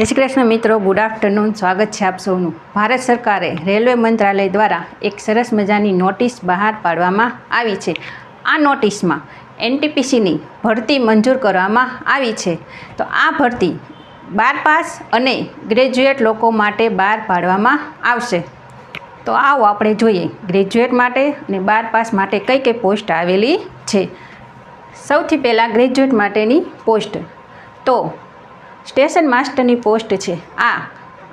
જય શ્રી કૃષ્ણ મિત્રો, good afternoon. સ્વાગત છે આપ સૌનું. ભારત સરકારે રેલવે મંત્રાલય દ્વારા એક સરસ મજાની નોટિસ બહાર પાડવામાં આવી છે. આ નોટિસમાં એનટીપીસીની ભરતી મંજૂર કરવામાં આવી છે. તો આ ભરતી 12 પાસ અને ગ્રેજ્યુએટ લોકો માટે બહાર પાડવામાં આવશે. તો આવો આપણે જોઈએ ગ્રેજ્યુએટ માટે અને 12 પાસ માટે કઈ કઈ પોસ્ટ આવેલી છે. સૌથી પહેલાં ગ્રેજ્યુએટ માટેની પોસ્ટ તો સ્ટેશન માસ્ટરની પોસ્ટ છે. આ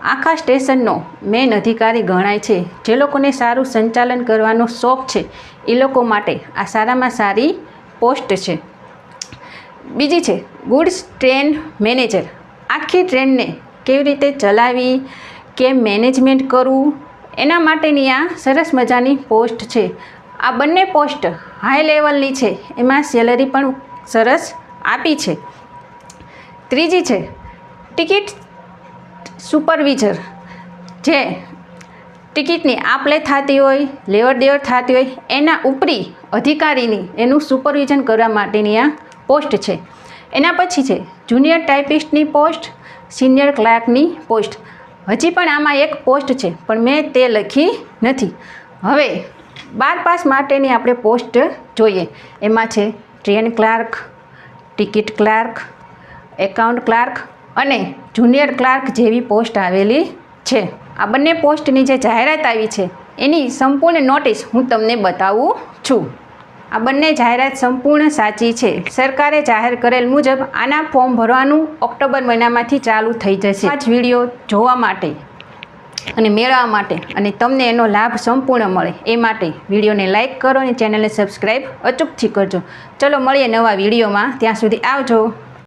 આખા સ્ટેશનનો મેઇન અધિકારી ગણાય છે. જે લોકોને સારું સંચાલન કરવાનો શોખ છે એ લોકો માટે આ સારામાં સારી પોસ્ટ છે. બીજી છે ગુડ્સ ટ્રેન મેનેજર. આખી ટ્રેનને કેવી રીતે ચલાવવી, કેમ મેનેજમેન્ટ કરવું, એના માટેની આ સરસ મજાની પોસ્ટ છે. આ બંને પોસ્ટ હાઈ લેવલની છે, એમાં સેલરી પણ સરસ આપી છે. ત્રીજી છે ટિકિટ સુપરવિઝર. જે ટિકિટની આપ-લે થતી હોય, લેવડ દેવડ થતી હોય, એના ઉપરી અધિકારીની એનું સુપરવિઝન કરવા માટેની આ પોસ્ટ છે. એના પછી છે જુનિયર ટાઈપિસ્ટની પોસ્ટ, સિનિયર ક્લાર્કની પોસ્ટ. હજી પણ આમાં એક પોસ્ટ છે પણ મેં તે લખી નથી. હવે 12 પાસ માટેની આપણે પોસ્ટ જોઈએ. એમાં છે train clerk, ticket clerk, account clerk અને જુનિયર ક્લાર્ક જેવી પોસ્ટ આવેલી છે. આ બંને પોસ્ટની જે જાહેરાત આવી છે એની સંપૂર્ણ નોટિસ હું તમને બતાવું છું. આ બંને જાહેરાત સંપૂર્ણ સાચી છે. સરકારે જાહેર કરેલ મુજબ આના ફોર્મ ભરવાનું ઓક્ટોબર મહિનામાંથી ચાલુ થઈ જશે. આ જ વિડીયો જોવા માટે અને મેળવવા માટે અને તમને એનો લાભ સંપૂર્ણ મળે એ માટે વિડીયોને લાઇક કરો અને ચેનલને સબસ્ક્રાઈબ અચૂકથી કરજો. ચલો મળીએ નવા વિડીયોમાં. ત્યાં સુધી આવજો.